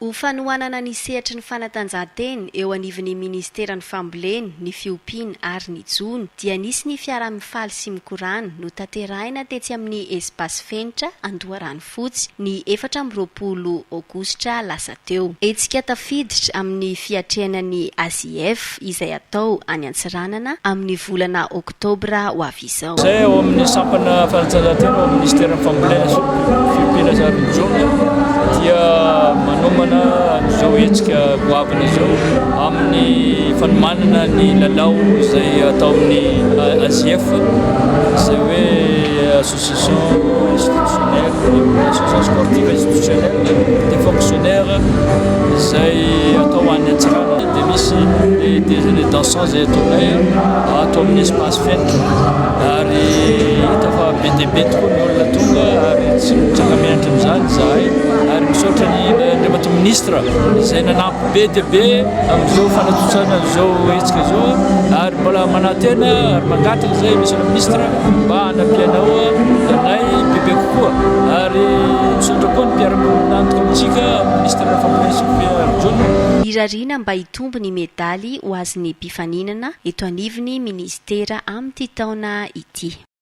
Ho fanohanana ny sehatry ny fanatanjahantena eo anivon'ny Ministeran'ny Fambolena, ny Fiompiana ary ny Jona dia nisy ny fiara-mifaly sy mikorana no tanterahina tetsy amin'ny espace fenitra Andoharanofotsy ny 14 Aogositra lasa teo. Hetsika tafiditra amin'ny fiatrehanan'ny AZF izay atao any Antsiranana amin'ny volana Oktobra ho avy izao. Zay ao amin'ny sampana fanatanjahantena ao amin'ny Ministeran'ny Fambolena sy Fiompiana ary ny Jona dia manomana zao hetsika goavana zao amin'ny fanomanana ny lalao izay atao amin'ny AZF izay hoe association institutionnelle, association sportive institutionnelle des fonctionnaires izay atao any Antsiranana dia misy des dansants izay ataonay atao amin'ny espace fenitra ary hita fa be dia be tokoa ny olona tonga ary tsy mitsanga mianatra amin'izany zahay ary misaotra ny andriambato ministra izay nanampy be dia be amin'izao fanatotsana izao hetsika izao ary mbola manantena ary mangataka izay misy ministra mba hanampianao anay bebe kokoa ary misaotra koa ny mpiara-monina antoka amintsika Ministeran'ny Fambolena sy Fiompiana Jona irariana mba hitombo ny medaly ho azon'ny mpifaninana eto anivon'ny ministera amin'ity taona ity.